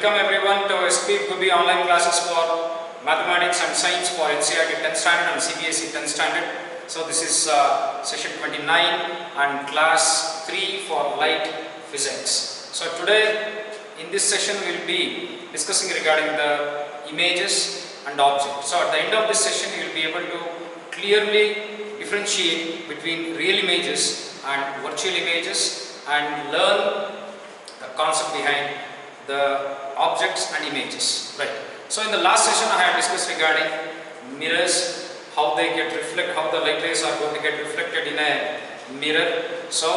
welcome everyone to Gubbi online classes for mathematics and science for Ncert 10th standard and Cbse 10th standard. So this is session 29 and class 3 for light physics. So today in this session we will be discussing regarding the images and objects. So at the end of this session you will be able to clearly differentiate between real images and virtual images and learn the concept behind the objects and images, right? So in the last session I have discussed regarding mirrors, how they get reflected, how the light rays are going to get reflected in a mirror. So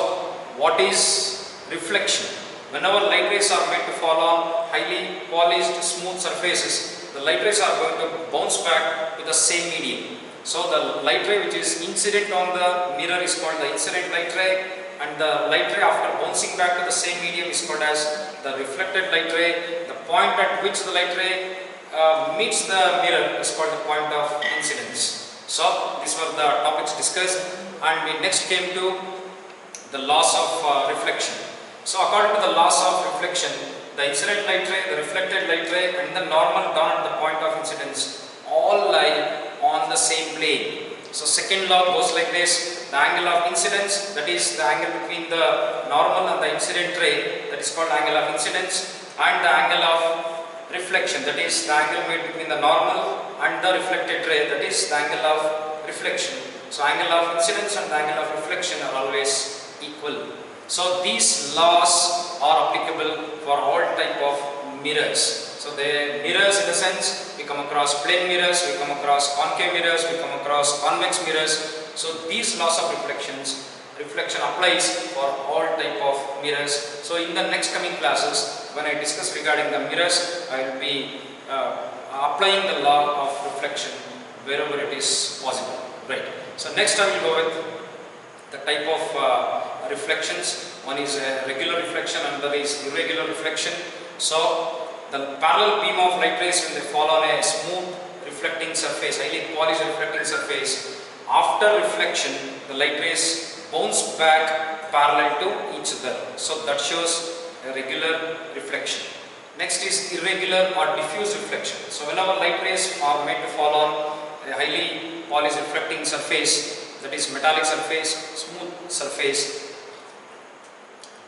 what is reflection? Whenever light rays are made to fall on highly polished smooth surfaces, the light rays are going to bounce back to the same medium. So the light ray which is incident on the mirror is called the incident light ray, and the light ray after bouncing back to the same medium is called as the reflected light ray. The point at which the light ray meets the mirror is called the point of incidence. So these were the topics discussed, and we next came to the laws of reflection. So according to the laws of reflection, the incident light ray, the reflected light ray and the normal dawn at the point of incidence all lie on the same plane. So second law goes like this: the angle of incidence, that is the angle between the normal and the incident ray, that is called angle of incidence, and the angle of reflection, that is the angle made between the normal and the reflected ray, that is the angle of reflection. So angle of incidence and the angle of reflection are always equal. So these laws are applicable for all type of mirrors. So the mirrors, in the sense, we come across plane mirrors, we come across concave mirrors, we come across convex mirrors. So these laws of reflection applies for all type of mirrors. So in the next coming classes, when I discuss regarding the mirrors, I will be applying the law of reflection wherever it is possible, right? So next I will go with the type of reflections. One is a regular reflection and the other is irregular reflection. So the parallel beam of light rays, when they fall on a smooth reflecting surface, highly polished reflecting surface, after reflection the light rays bounce back parallel to each other. So that shows a regular reflection. Next is irregular or diffuse reflection. So whenever light rays are made to fall on a highly polished reflecting surface, that is metallic surface, smooth surface,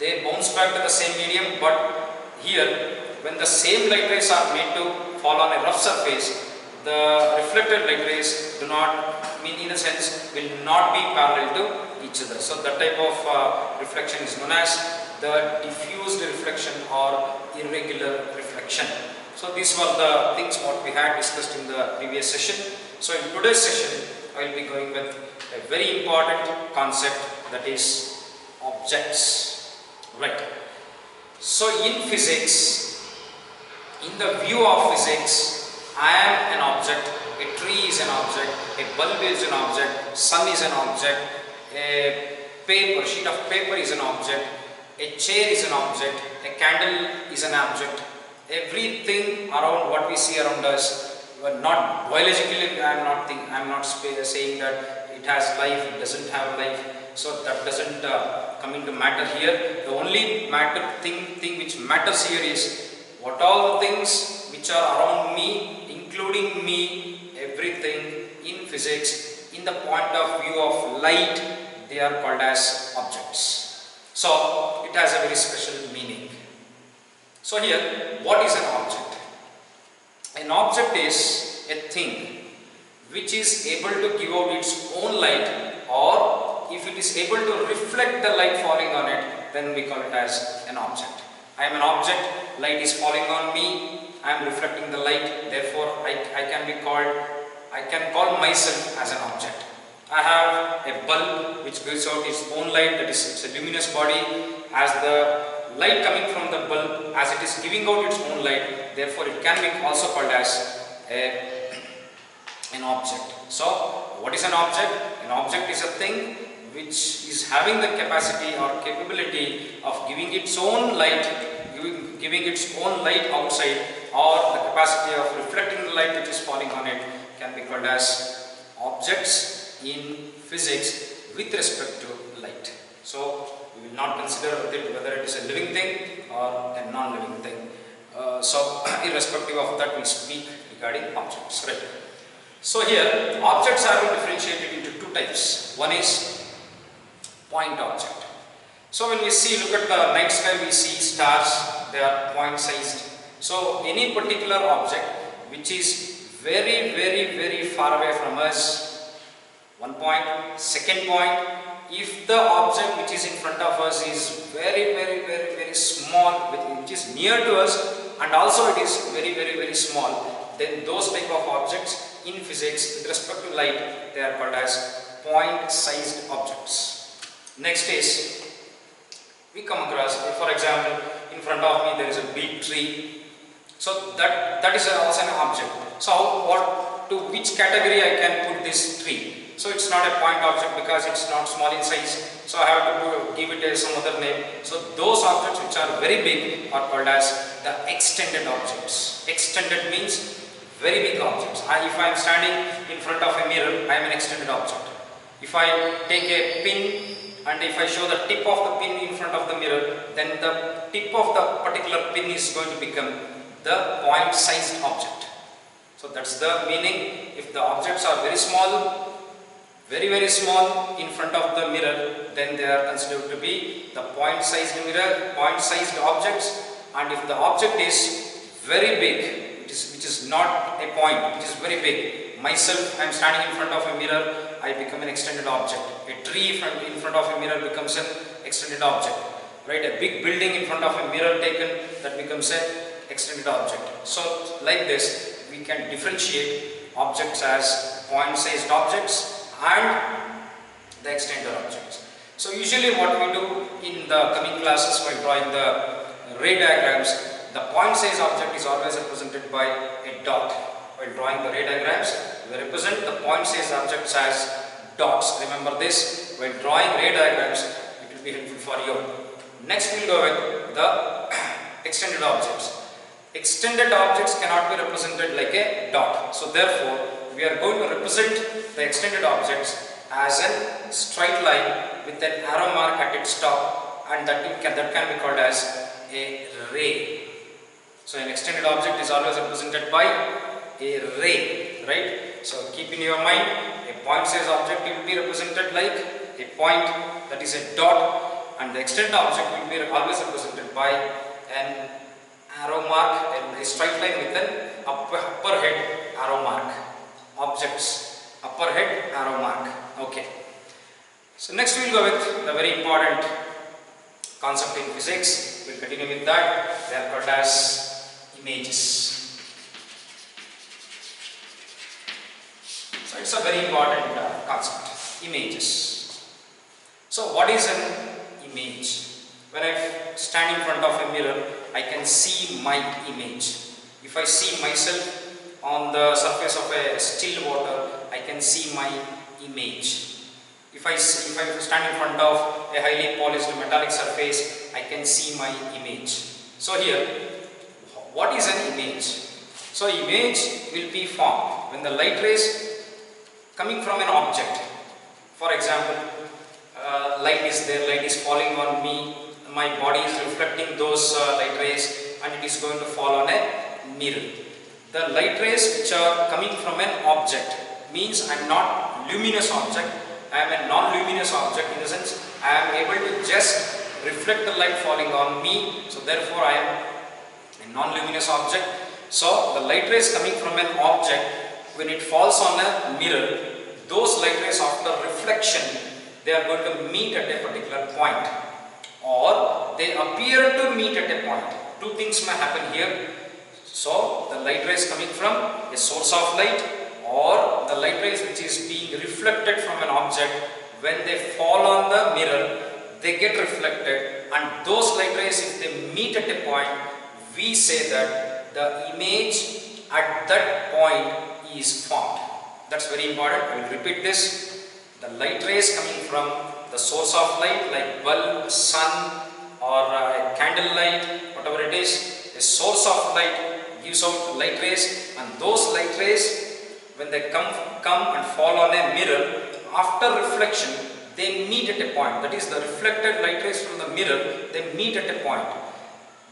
they bounce back to the same medium. But here, when the same light rays are made to fall on a rough surface, the reflected light rays do not, in a sense, will not be parallel to each other. So that type of reflection is known as the diffused reflection or irregular reflection. So these were the things what we had discussed in the previous session. So in today's session, I will be going with a very important concept, that is objects, right? So in physics, in the view of physics, I am an object, a tree is an object, a bulb is an object, sun is an object, a sheet of paper is an object, a chair is an object, a candle is an object. Everything around what we see around us, not biologically, I am not saying that it has life, it doesn't have life. So that doesn't come into matter here. The only thing which matters here is what all the things which are around me, including me, everything in physics, in the point of view of light, they are called as objects. So it has a very special meaning. So here, what is an object? An object is a thing which is able to give out its own light, or if it is able to reflect the light falling on it, then we call it as an object. I am an object, light is falling on me, I am reflecting the light, therefore I can call myself as an object. I have a bulb which gives out its own light, that is, it's a luminous body. As the light coming from the bulb, as it is giving out its own light, therefore it can be also called as an object. So what is an object? An object is a thing which is having the capacity or capability of giving its own light, giving its own light outside, or the capacity of reflecting the light which is falling on it, can be called as objects in physics with respect to light. So we will not consider whether it is a living thing or a non-living thing. So irrespective of that, we speak regarding objects, right? So here objects are differentiated into two types. One is point object. So when we look at the night sky, we see stars, they are point sized. So any particular object which is very far away from us, one point, second point, if the object which is in front of us is very small, which is near to us, and also it is very small, then those type of objects in physics with respect to light, they are called as point sized objects. Next is, we come across, for example, in front of me there is a big tree, so that is also an object. So to which category I can put this tree? So it's not a point object because it's not small in size, so I have to give it some other name. So those objects which are very big are called as the extended objects. Extended means very big objects. If I am standing in front of a mirror, I am an extended object. If I take a pin and if I show the tip of the pin in front of the mirror, then the tip of the particular pin is going to become the point sized object. So that's the meaning. If the objects are very small, very small in front of the mirror, then they are considered to be the point sized mirror, point sized objects. And if the object is very big, which is not a point, which is very big, myself, I am standing in front of a mirror, I become an extended object. A tree in front of a mirror becomes an extended object, right? A big building in front of a mirror taken, that becomes an extended object. So like this, we can differentiate objects as point sized objects and the extended objects. So usually what we do in the coming classes while drawing the ray diagrams, the point size object is always represented by a dot. While drawing the ray diagrams, we represent the point size objects as dots. Remember this, while drawing ray diagrams, it will be helpful for you. Next we will go with the extended objects. Extended objects cannot be represented like a dot. So therefore, we are going to represent the extended objects as a straight line with an arrow mark at its top, and that can be called as a ray. So an extended object is always represented by a ray, right? So keep in your mind, a point size object will be represented like a point, that is a dot, and the extended object will be always represented by an arrow mark, a straight line with an upper head arrow mark. Objects, upper head arrow mark. Okay. So next we will go with the very important concept in physics. We will continue with that. They are called as images. So it's a very important concept. Images. So what is an image? When I stand in front of a mirror, I can see my image. If I see myself on the surface of a still water, I can see my image. If I stand in front of a highly polished metallic surface, I can see my image. So here, what is an image? So image will be formed when the light rays coming from an object. For example, light is there, light is falling on me, my body is reflecting those light rays, and it is going to fall on a mirror. The light rays which are coming from an object means I am not luminous object, I am a non-luminous object, in the sense I am able to just reflect the light falling on me, so therefore I am a non-luminous object. So the light rays coming from an object, when it falls on a mirror, those light rays after reflection, they are going to meet at a particular point, or they appear to meet at a point. Two things may happen here. So the light rays coming from a source of light, or the light rays which is being reflected from an object, when they fall on the mirror, they get reflected, and those light rays, if they meet at a point, we say that the image at that point is formed. That's very important. I will repeat this. The light rays coming from the source of light, like bulb, sun, or a candle light, whatever it is, a source of light gives out light rays, and those light rays, when they come and fall on a mirror, after reflection, they meet at a point. That is, the reflected light rays from the mirror, they meet at a point.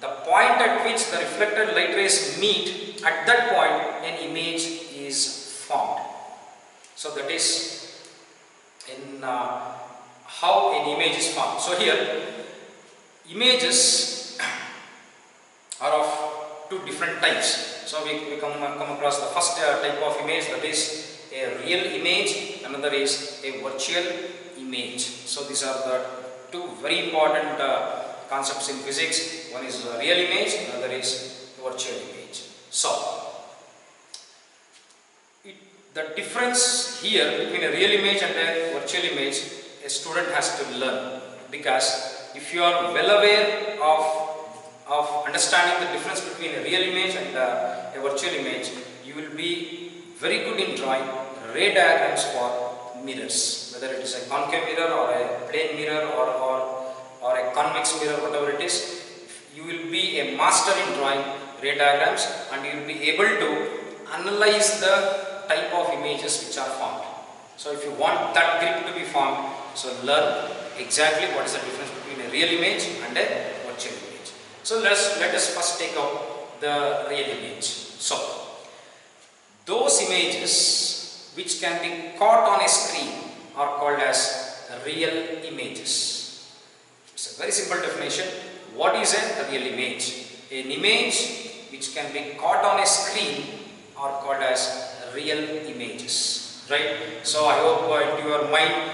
The point at which the reflected light rays meet, at that point an image is formed. So that is in how an image is formed. So here images are of two different types. So we come across the first type of image, that is a real image, another is a virtual image. So these are the two very important concepts in physics. One is a real image, another is virtual image. So the difference here between a real image and a virtual image, a student has to learn, because if you are well aware of understanding the difference between a real image and a virtual image, you will be very good in drawing ray diagrams for mirrors, whether it is a concave mirror or a plane mirror or a convex mirror, whatever it is. You will be a master in drawing ray diagrams, and you will be able to analyze the type of images which are formed. So if you want that grip to be formed, so learn exactly what is the difference between a real image and a virtual image. So let us first take out the real image. So those images which can be caught on a screen are called as real images. It's a very simple definition. What is a real image? An image which can be caught on a screen are called as real images, right? So I hope into your mind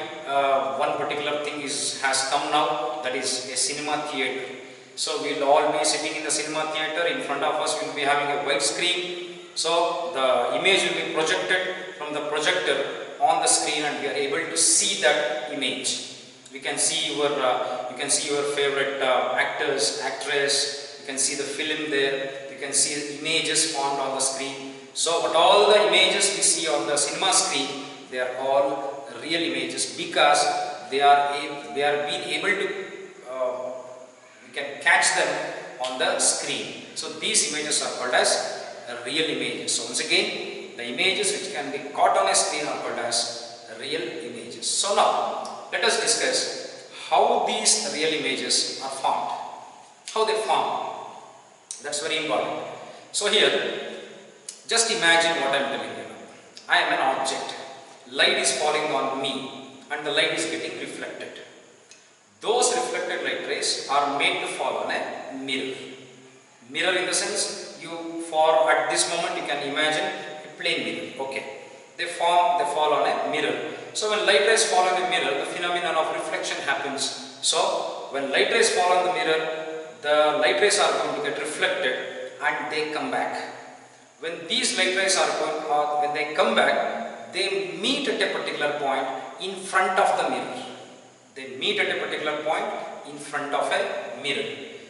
one particular thing has come now, that is a cinema theatre. So we will all be sitting in the cinema theatre. In front of us we will be having a white screen. So the image will be projected from the projector on the screen, and we are able to see that image. We can see your favorite actors, actress. You can see the film there. You can see the images formed on the screen. So what all the images we see on the cinema screen, they are all real images, because they are being able to we can catch them on the screen. So these images are called as real images. So once again, the images which can be caught on a screen are called as real images. So now let us discuss how these real images are formed. How they form. That's very important. So here, just imagine what I am telling you. I am an object. Light is falling on me, and the light is getting reflected. Those reflected light rays are made to fall on a mirror. Mirror in the sense, at this moment you can imagine a plane mirror. Okay. They fall on a mirror. So when light rays fall on a mirror, the phenomenon of reflection happens. So when light rays fall on the mirror, the light rays are going to get reflected and they come back. When these light rays when they come back, they meet at a particular point in front of the mirror. They meet at a particular point in front of a mirror.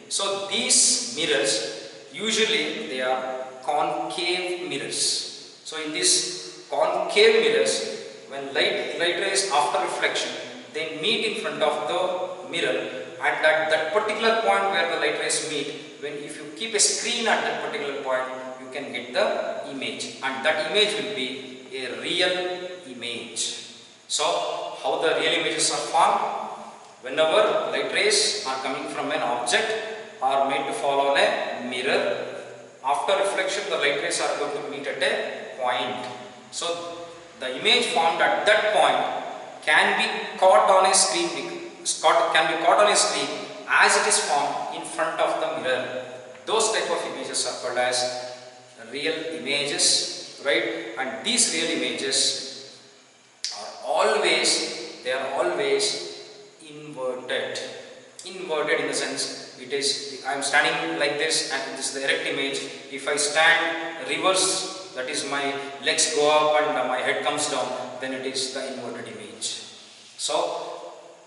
So these mirrors, usually they are concave mirrors. So in these concave mirrors, when light rays after reflection, they meet in front of the mirror, and at that particular point where the light rays meet, if you keep a screen at that particular point, you can get the image, and that image will be a real image. So how the real images are formed? Whenever light rays are coming from an object are made to fall on a mirror, after reflection the light rays are going to meet at a point. So the image formed at that point can be caught on a screen, as it is formed in front of the mirror. Those type of images are called as real images, right? And these real images are always inverted. Inverted in the sense, I am standing like this and this is the erect image. If I stand reverse, that is my legs go up and my head comes down, then it is the inverted image. So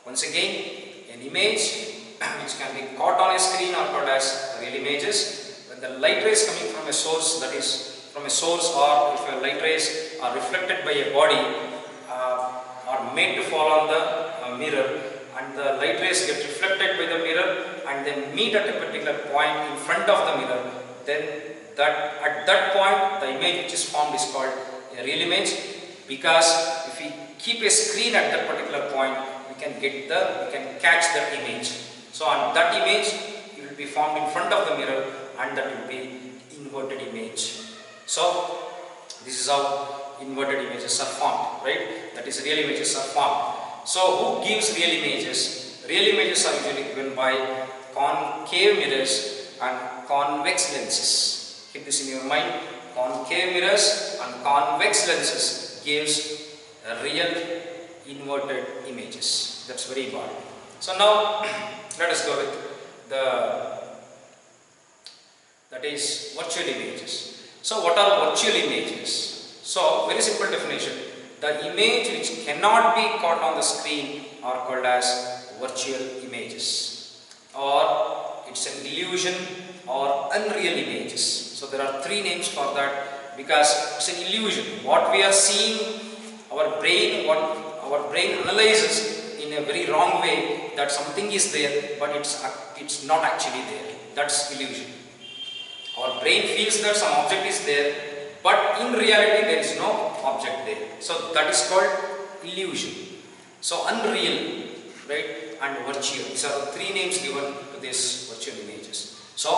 once again, an image which can be caught on a screen are called as real images. When the light rays coming from a source, that is from a source, or if your light rays are reflected by a body, are made to fall on the mirror, and the light rays get reflected by the mirror and then meet at a particular point in front of the mirror, then at that point the image which is formed is called a real image, because if we keep a screen at that particular point, we can catch that image. So on that image, you will will be formed in front of the mirror, and that will be inverted image. So this is how inverted images are formed, right? That is, real images are formed. So who gives real images? Real images are usually given by concave mirrors and convex lenses. Keep this in your mind. Concave mirrors and convex lenses gives real inverted images. That's very important. So now let us go with that is virtual images. So what are virtual images? So very simple definition. The image which cannot be caught on the screen are called as virtual images, or it's an illusion or unreal images. So there are three names for that, because it's an illusion. What we are seeing, our brain analyzes in a very wrong way that something is there, but it's not actually there. That's illusion. Our brain feels that some object is there, but in reality there is no object there. So that is called illusion. So unreal, right, and virtual. These are the three names given to these virtual images. So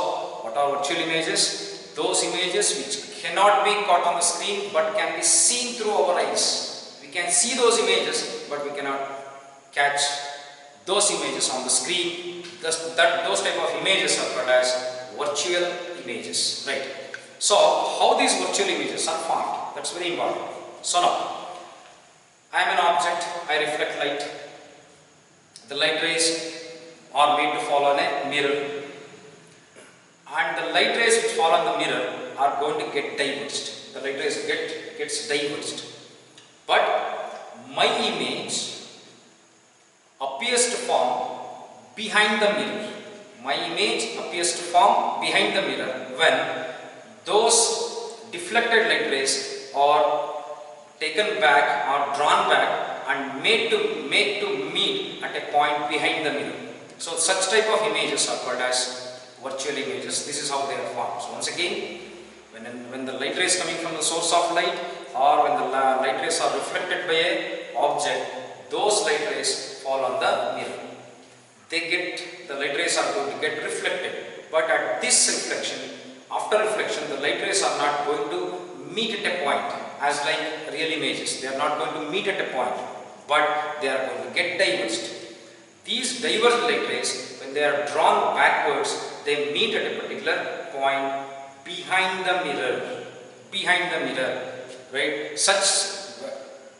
what are virtual images? Those images which cannot be caught on the screen but can be seen through our eyes. We can see those images, but we cannot catch those images on the screen. Those type of images are called as virtual images, right? So how these virtual images are formed? That's very important. So now, I am an object, I reflect light. The light rays are made to fall on a mirror, and the light rays which fall on the mirror are going to get diverged. The light rays gets diverged. But my image appears to form behind the mirror. My image appears to form behind the mirror when those deflected light rays are taken back or drawn back and made to meet at a point behind the mirror. So such type of images are called as virtual images. This is how they are formed. So once again, when the light rays coming from the source of light, or when the light rays are reflected by a object, those light rays fall on the mirror. The light rays are going to get reflected, but at this reflection, after reflection, the light rays are not going to meet at a point as like real images. They are not going to meet at a point, but they are going to get diverged. These diverged light rays, when they are drawn backwards, they meet at a particular point behind the mirror. Behind the mirror, right?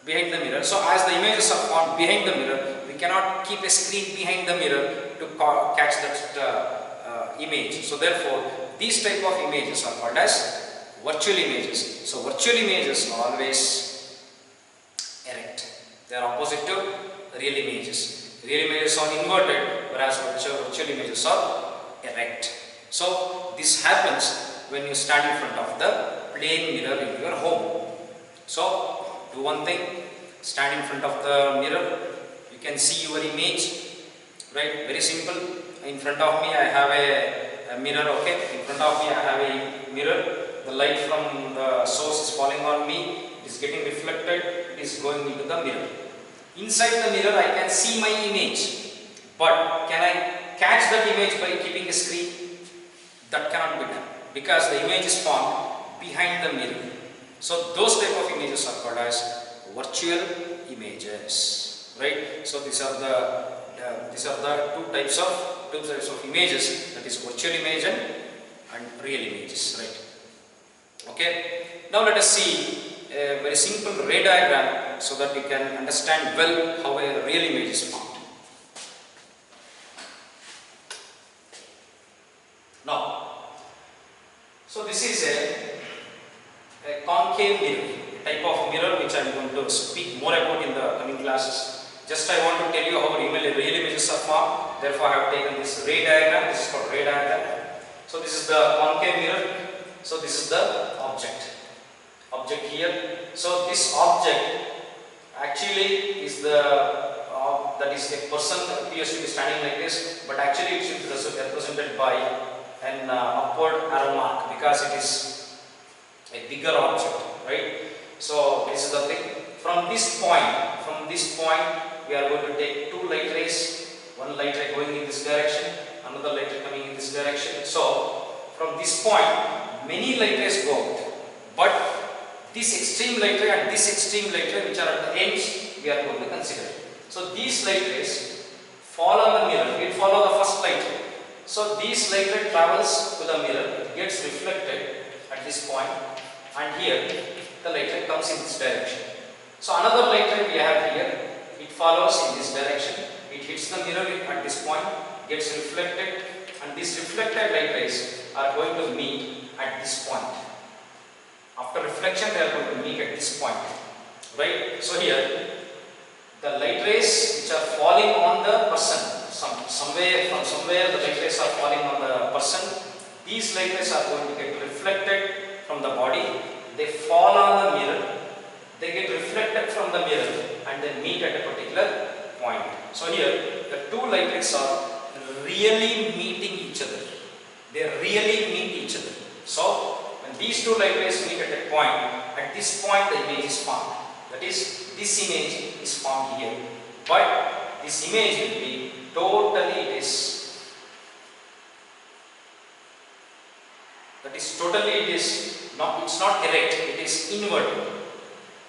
Behind the mirror. So as the images are formed behind the mirror, we cannot keep a screen behind the mirror to catch that image. So therefore, these type of images are called as virtual images. So virtual images are always erect. They are opposite to real images. Real images are inverted, whereas virtual images are erect. So this happens when you stand in front of the plain mirror in your home. So do one thing, stand in front of the mirror, you can see your image, right? Very simple. In front of me I have a mirror, okay? In front of me I have a mirror. The light from the source is falling on me, it is getting reflected, it is going into the mirror. Inside the mirror I can see my image, but can I catch that image by keeping a screen? That cannot be done, because the image is formed behind the mirror. So those type of images are called as virtual images, right? So these are the two types of images, that is virtual image and real images, right? Okay. Now let us see a very simple ray diagram so that we can understand well how a real image is formed. Now, so this is a concave mirror, a type of mirror which I am going to speak more about in the coming classes. Just I want to tell you how real images are formed. Therefore, I have taken this ray diagram. This is called ray diagram. So this is the concave mirror. So this is the object here. So this object actually is that is a person appears to be standing like this, but actually it should be represented by an upward arrow mark, because it is a bigger object, right? So this is the thing. From this point we are going to take two light rays, one light ray going in this direction another light ray coming in this direction. So from this point many light rays go out, but this extreme light ray and this extreme light ray which are at the ends we are going to consider. So these light rays fall on the mirror, it follow the first light ray. So this light ray travels to the mirror, it gets reflected at this point, and here the light ray comes in this direction. So another light ray we have here, it follows in this direction, it hits the mirror at this point, gets reflected, and these reflected light rays are going to meet at this point. After reflection they are going to meet at this point, right? So here the light rays which are falling on the person, somewhere the light rays are falling on the person, these light rays are going to get reflected from the body, they fall on the mirror, they get reflected from the mirror and then meet at a particular point. So here the two light rays are really meeting each other, they really meet each other. So when these two light rays meet at a point, at this point the image is formed, that is this image is formed here, but this image will be totally it's not erect, it is inverted.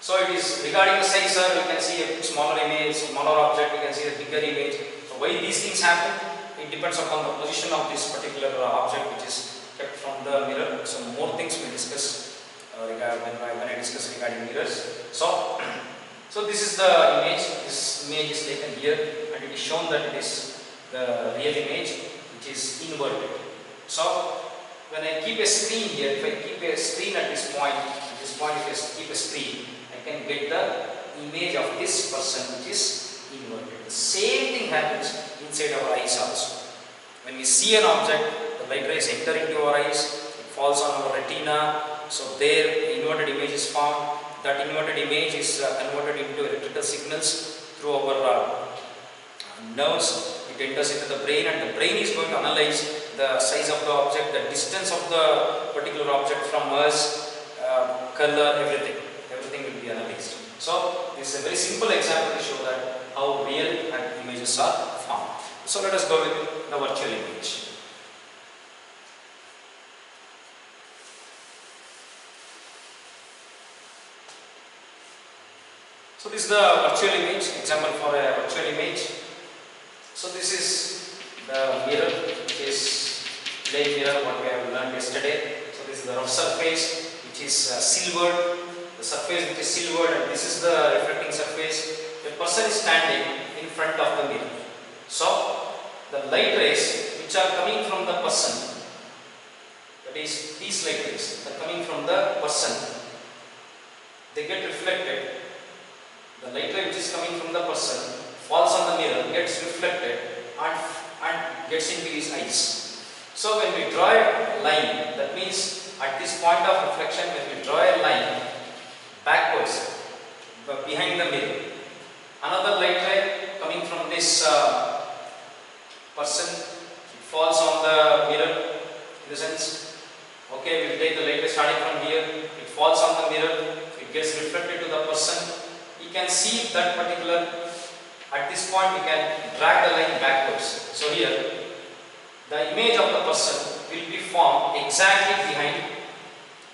So it is regarding the size, you can see a smaller image, smaller object, you can see a bigger image. So why these things happen? It depends upon the position of this particular object which is kept from the mirror. So more things we discuss when I discuss regarding mirrors. So this is the image, this image is taken here and it is shown that it is the real image which is inverted. So when I keep a screen here, if I keep a screen at this point if I keep a screen, I can get the image of this person which is inverted. The same thing happens inside our eyes also. When we see an object, the light rays enter into our eyes, it falls on our retina, so there the inverted image is formed. That inverted image is converted into electrical signals through our nerves. It enters into the brain and the brain is going to analyze the size of the object, the distance of the particular object from us, color, everything will be analyzed. So this is a very simple example to show that how real and images are formed. So let us go with the virtual image. So this is the virtual image, example for a virtual image. So this is the mirror, which is plain mirror, what we have learned yesterday. So this is the rough surface, which is silvered, the surface which is silvered, and this is the reflecting surface. The person is standing in front of the mirror. So the light rays which are coming from the person, that is these light rays are coming from the person, they get reflected. The light ray which is coming from the person falls on the mirror, gets reflected and gets into his eyes. So when we draw a line, that means at this point of reflection, when we draw a line backwards behind the mirror, another light ray coming from this person, it falls on the mirror in the sense, okay, we will take the light ray starting from here, it falls on the mirror, it gets reflected to the person. You can see that particular, at this point we can drag the line backwards. So here the image of the person will be formed exactly behind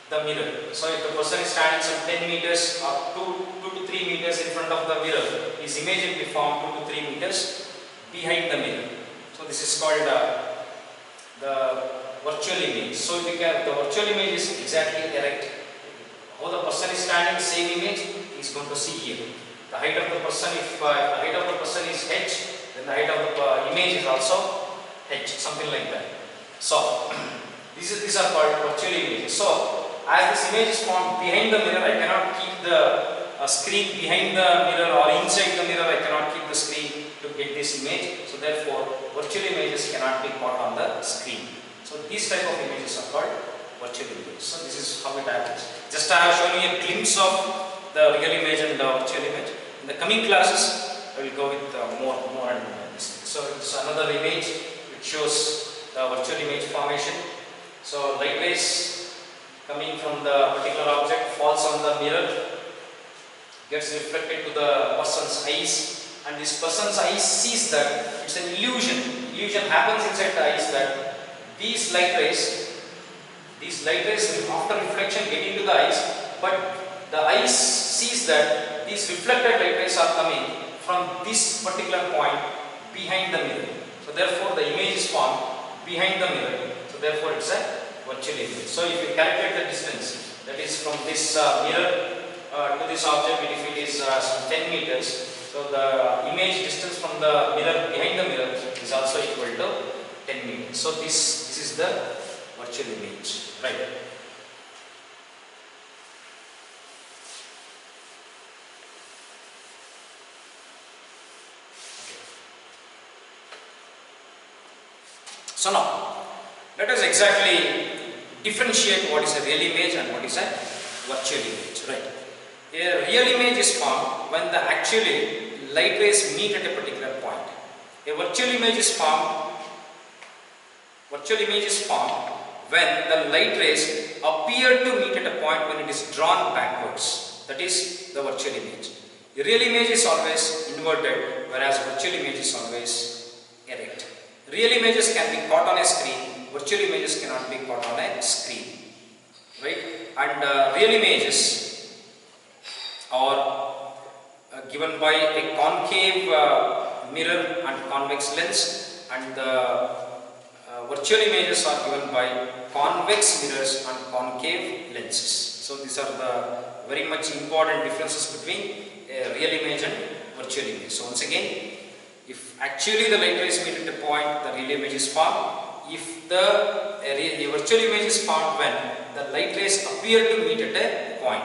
the mirror. So if the person is standing some 10 meters or 2 to 3 meters in front of the mirror, his image will be formed 2 to 3 meters behind the mirror. So this is called the virtual image. So the virtual image is exactly erect. How the person is standing, same image is going to see here. The height of the person, if the height of the person is h, then the height of the image is also h, something like that. So these are called virtual images. So as this image is formed behind the mirror, I cannot keep the screen behind the mirror, or inside the mirror I cannot keep the screen to get this image. So therefore virtual images cannot be caught on the screen. So these type of images are called virtual images. So this is how it happens. Just I have shown you a glimpse of the real image and the virtual image. In the coming classes, I will go with more and this. So it's another image which shows the virtual image formation. So light rays coming from the particular object falls on the mirror, gets reflected to the person's eyes, and this person's eyes sees that it's an illusion. Illusion happens inside the eyes that these light rays will after reflection get into the eyes, but the eyes sees that these reflected light rays are coming from this particular point behind the mirror. So therefore the image is formed behind the mirror. So therefore it's a virtual image. So if you calculate the distance, that is from this mirror to this object, if it is 10 meters, so the image distance from the mirror behind the mirror is also equal to 10 meters. So this is the virtual image, right? So now, let us exactly differentiate what is a real image and what is a virtual image, right? A real image is formed when the actually light rays meet at a particular point. A virtual image is formed when the light rays appear to meet at a point when it is drawn backwards. That is the virtual image. A real image is always inverted, whereas virtual image is always erect. Real images can be caught on a screen, virtual images cannot be caught on a screen, right? And real images are given by a concave mirror and convex lens, and the virtual images are given by convex mirrors and concave lenses. So these are the very much important differences between a real image and virtual image. So once again, if actually the light rays meet at a point, the real image is formed. If the virtual image is formed when the light rays appear to meet at a point.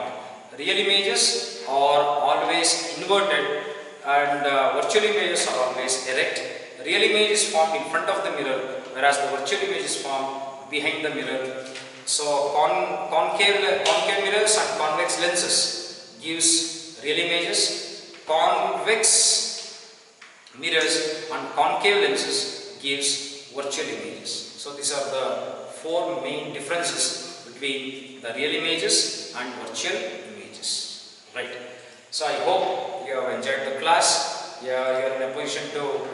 Real images are always inverted and virtual images are always erect. Real image is formed in front of the mirror, whereas the virtual image is formed behind the mirror. So concave mirrors and convex lenses gives real images. Convex mirrors and concave lenses gives virtual images. So these are the four main differences between the real images and virtual images, right? So I hope you have enjoyed the class. You are in a position to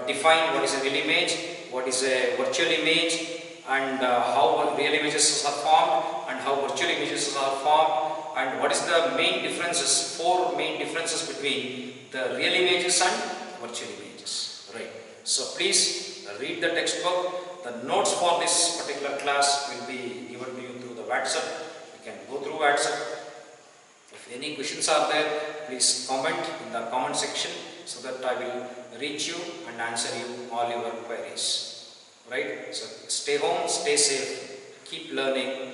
define what is a real image, what is a virtual image, and how real images are formed and how virtual images are formed, and what is the main differences, four main differences between the real images and virtual images, right? So please read the textbook. The notes for this particular class will be given to you through the WhatsApp. You can go through WhatsApp. If any questions are there, please comment in the comment section so that I will reach you and answer you all your queries, right? So stay home, stay safe, keep learning.